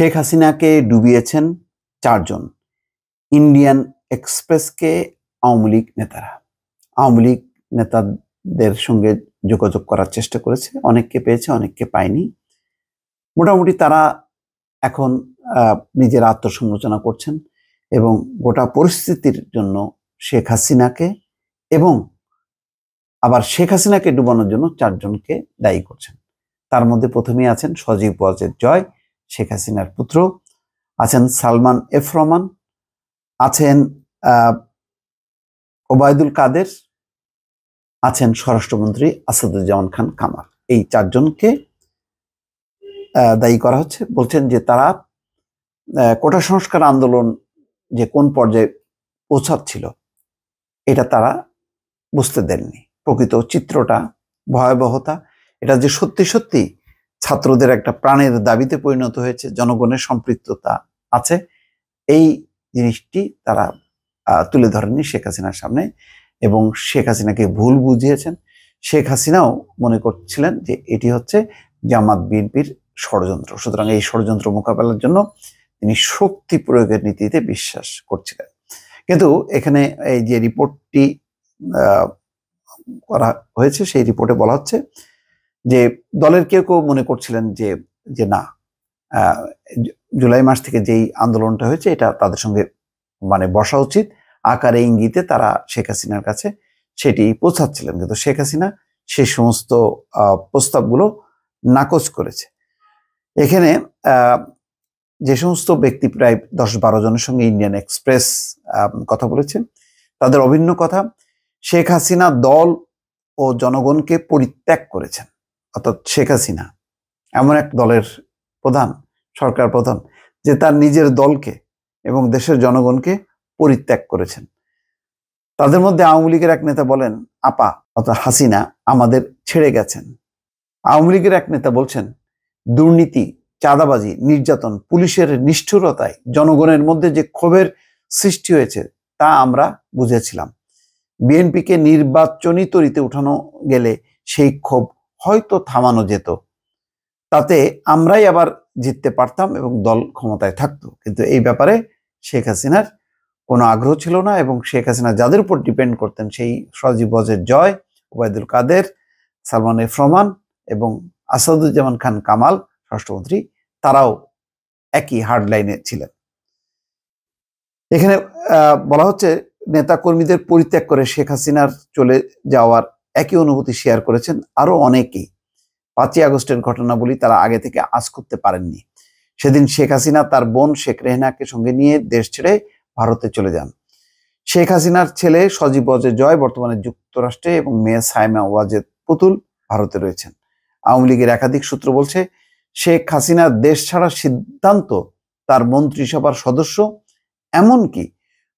শেখ হাসিনাকে ডুবিয়েছেন 4 জন। ইন্ডিয়ান এক্সপ্রেসকে আওয়ামী লীগ নেতারা। আওয়ামী লীগ নেতাদের সঙ্গে যোগাযোগ করার চেষ্টা করেছে, অনেককে পেয়েছে, অনেককে পায়নি। মোটামুটি তারা এখন নিজের আত্মসমালোচনা করছেন এবং গোটা পরিস্থিতির জন্য শেখ হাসিনাকে এবং আবার শেখ হাসিনাকে ডুবানোর জন্য 4 জনকে দায়ী করছেন। তার মধ্যে প্রথমেই আছেন সজীব ওয়াজেদ জয়, শেখ হাসিনার পুত্র, আছেন সালমান এফ রহমান, আছেন ওবায়দুল কাদের, আছেন স্বরাষ্ট্রমন্ত্রী আসাদুজ্জামান খান কামাল। এই 4 জনকে দায়ী করা হচ্ছে। বলছেন যে তারা কোটা সংস্কার আন্দোলন যে কোন পর্যায়ে পৌঁছাচ্ছিল এটা তারা বুঝতে দেননি। প্রকৃত চিত্রটা, ভয়াবহতা, এটা যে সত্যি সত্যি ছাত্রদের একটা প্রাণের দাবিতে পরিণত হয়েছে, জনগণের সম্পৃক্ততা আছে, এই জিনিসটি তারা তুলে ধরেননি শেখ হাসিনার সামনে এবং শেখ হাসিনাকে ভুল বুঝিয়েছেন। শেখ হাসিনাও মনে করছিলেন যে এটি হচ্ছে জামাত বিএনপির ষড়যন্ত্র, সুতরাং এই ষড়যন্ত্র মোকাবেলার জন্য তিনি শক্তি প্রয়োগের নীতিতে বিশ্বাস করছিলেন। কিন্তু এখানে এই যে রিপোর্টটি করা হয়েছে সেই রিপোর্টে বলা হচ্ছে যে দলের কেউ কেউ মনে করছিলেন যে না, জুলাই মাস থেকে যেই আন্দোলনটা হয়েছে এটা তাদের সঙ্গে বসা উচিত, আকারে ইঙ্গিতে তারা শেখ হাসিনার কাছে সেটি পৌঁছাচ্ছিলেন। কিন্তু শেখ হাসিনা সেই সমস্ত প্রস্তাবগুলো নাকচ করেছে। এখানে যে সমস্ত ব্যক্তি প্রায় 10-12 জনের সঙ্গে ইন্ডিয়ান এক্সপ্রেস কথা বলেছেন, তাদের অভিন্ন কথা, শেখ হাসিনা দল ও জনগণকে পরিত্যাগ করেছেন। অর্থাৎ শেখ হাসিনা এমন এক দলের প্রধান, সরকার প্রধান, যে তার নিজের দলকে এবং দেশের জনগণকে পরিত্যাগ করেছেন। তাদের মধ্যে আওয়ামী লীগের এক নেতা বলেন, আপা অর্থাৎ হাসিনা আমাদের ছেড়ে গেছেন। আওয়ামী লীগের এক নেতা বলছেন, দুর্নীতি, চাঁদাবাজি, নির্যাতন, পুলিশের নিষ্ঠুরতায় জনগণের মধ্যে যে ক্ষোভের সৃষ্টি হয়েছে তা আমরা বুঝেছিলাম। বিএনপিকে নির্বাচনী তরিতে উঠানো গেলে সেই ক্ষোভ হয়তো থামানো যেত, তাতে আমরাই আবার জিততে পারতাম এবং দল ক্ষমতায় থাকতো। কিন্তু এই ব্যাপারে শেখ হাসিনার কোনো আগ্রহ ছিল না এবং শেখ হাসিনা যাদের উপর ডিপেন্ড করতেন, সেই সজীব ওয়াজেদ জয়, ওবায়দুল কাদের, সালমান এফ রহমান এবং আসাদুজ্জামান খান কামাল স্বরাষ্ট্রমন্ত্রী, তারাও একই হার্ড লাইনে ছিলেন। এখানে বলা হচ্ছে নেতা কর্মীদের পরিত্যাগ করে শেখ হাসিনার চলে যাওয়ার একই অনুভূতি শেয়ার করেছেন আরো অনেকেই। 5ই আগস্টের ঘটনাবলী তারা আগে থেকে আঁচ করতে পারেননি। সেদিন শেখ হাসিনা তার বোন শেখ রেহেনাকে সঙ্গে নিয়ে দেশ ছেড়ে ভারতে চলে যান। শেখ হাসিনার ছেলে সজীব ওয়াজেদ জয় বর্তমানে যুক্তরাষ্ট্রে এবং মেয়ে সাইমা ওয়াজেদ পুতুল ভারতে রয়েছেন। আওয়ামী লীগের একাধিক সূত্র বলছে, শেখ হাসিনার দেশ ছাড়ার সিদ্ধান্ত তার মন্ত্রিসভার সদস্য, এমনকি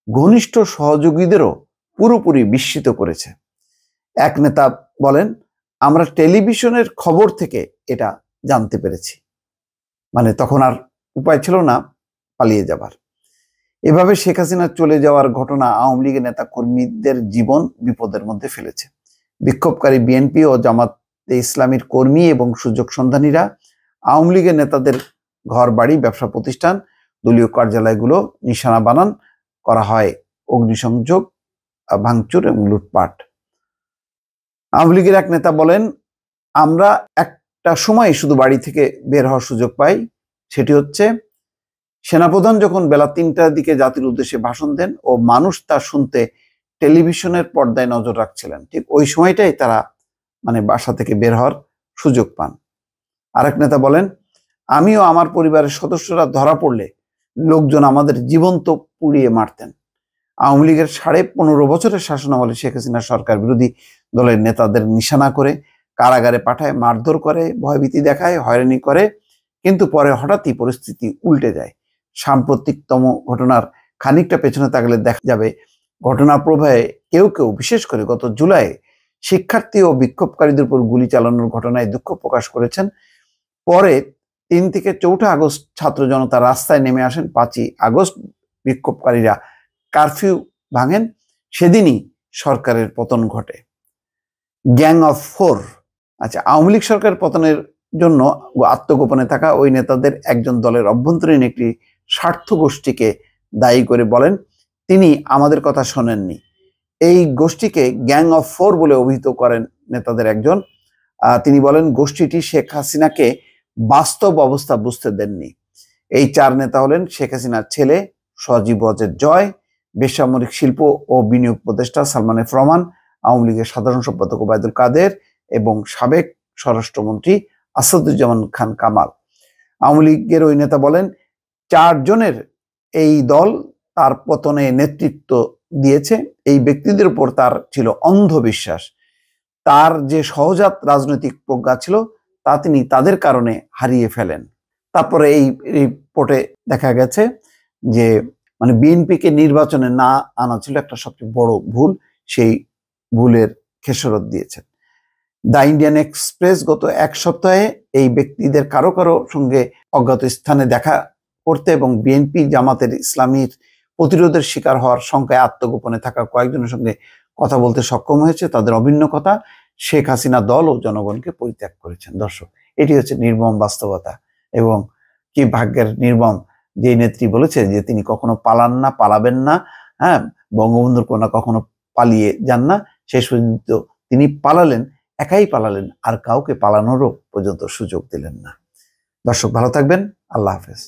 ঘনিষ্ঠ সহযোগীদেরও পুরোপুরি বিস্মিত করেছে। এক নেতা বলেন, আমরা টেলিভিশনের খবর থেকে এটা জানতে পেরেছি। তখন আর উপায় ছিল না পালিয়ে যাবার। এভাবে শেখ হাসিনা চলে যাওয়ার ঘটনা আওয়ামী লীগের নেতা কর্মীদের জীবন বিপদের মধ্যে ফেলেছে। বিক্ষোভকারী বিএনপি ও জামাতে ইসলামীর কর্মী এবং সুযোগ সন্ধানীরা আওয়ামী লীগের নেতাদের ঘর বাড়ি, ব্যবসা প্রতিষ্ঠান, দলীয় কার্যালয়গুলো নিশানা বানান করা হয়, অগ্নিসংযোগ, ভাঙচুর এবং লুটপাট। আওয়ামী লীগের এক নেতা বলেন, আমরা একটা সময় শুধু বাড়ি থেকে বের হওয়ার সুযোগ পাই, সেটি হচ্ছে সেনাপ্রধান যখন বেলা 3টার দিকে জাতির উদ্দেশ্যে ভাষণ দেন ও মানুষ তা শুনতে টেলিভিশনের পর্দায় নজর রাখছিলেন, ঠিক ওই সময়টাই তারা বাসা থেকে বের হওয়ার সুযোগ পান। আরেক নেতা বলেন, আমিও আমার পরিবারের সদস্যরা ধরা পড়লে লোকজন আমাদের জীবন্ত পুড়িয়ে মারতেন। আওয়ামী লীগের 15.5 বছরের শাসনামলে শেখ হাসিনা সরকার বিরোধী দলের নেতাদের নিশানা করে কারাগারে পাঠায়, মারধর করে, ভয়ভীতি দেখায়, হয়রানি করে, কিন্তু পরে হঠাৎই পরিস্থিতি উল্টে যায়। সাম্প্রতিকতম ঘটনার খানিকটা পেছনে তাকালে দেখা যাবে ঘটনা প্রবাহে কেউ কেউ, বিশেষ করে গত জুলাই শিক্ষার্থী ও বিক্ষোভকারীদের উপর গুলি চালানোর ঘটনায় দুঃখ প্রকাশ করেছেন। পরে 3 থেকে 4 আগস্ট ছাত্র জনতা রাস্তায় নেমে আসেন। 5ই আগস্ট বিক্ষোভকারীরা কারফিউ ভাঙেন, সেদিনই সরকারের পতন ঘটে। Gang of 4। আওয়ামী লীগ সরকারের পতনের জন্য আত্মগোপনে থাকা ওই নেতাদের একজন দলের অভ্যন্তরীণ একটি স্বার্থ গোষ্ঠীকে দায়ী করে বলেন, তিনি আমাদের কথা শোনেননি। এই গোষ্ঠীকে গ্যাং অফ 4 বলে অভিহিত করেন নেতাদের একজন। তিনি বলেন, গোষ্ঠীটি শেখ হাসিনাকে বাস্তব অবস্থা বুঝতে দেননি। এই 4 নেতা হলেন শেখ হাসিনার ছেলে সজীব ওয়াজেদ জয়, বেসামরিক শিল্প ও বিনিয়োগ উপদেষ্টা সালমান এফ রহমান, আওয়ামী লীগের সাধারণ সম্পাদক ওবায়দুল কাদের এবং সাবেক স্বরাষ্ট্রমন্ত্রী আসাদুজ্জামান খান কামাল। আওয়ামী লীগের ওই নেতা বলেন, 4 জনের এই দল তার পতনে নেতৃত্ব দিয়েছে। এই ব্যক্তিদের উপর তার ছিল অন্ধবিশ্বাস। তার যে সহজাত রাজনৈতিক প্রজ্ঞা ছিল তা তিনি তাদের কারণে হারিয়ে ফেলেন। তারপরে এই রিপোর্টে দেখা গেছে যে মানে বিএনপিকে নির্বাচনে না আনা ছিল একটা সবচেয়ে বড় ভুল। সেই ভুলের খেসারত দিয়েছেন দ্য ইন্ডিয়ান এক্সপ্রেস। গত 1 সপ্তাহে এই ব্যক্তিদের কারো কারো সঙ্গে অজ্ঞাত স্থানে দেখা করতে এবং বিএনপি জামাতের ইসলামীর প্রতিরোধের শিকার হওয়ার শঙ্কায় আত্মগোপনে থাকা কয়েকজনের সঙ্গে কথা বলতে সক্ষম হয়েছে। তাদের অভিন্ন কথা, শেখ হাসিনা দল ও জনগণকে পরিত্যাগ করেছেন। দর্শক, এটি হচ্ছে নির্মম বাস্তবতা। এবং কি ভাগ্যের নির্মম যে নেত্রী বলেছে যে তিনি কখনো পালান না, পালাবেন না, হ্যাঁ, বঙ্গবন্ধুর কন্যা কখনো পালিয়ে যান না। শেষ পর্যন্ত তিনি পালালেন, একাই পালালেন, আর কাউকে পালানোরও পর্যন্ত সুযোগ দিলেন না। দর্শক, ভালো থাকবেন। আল্লাহ হাফেজ।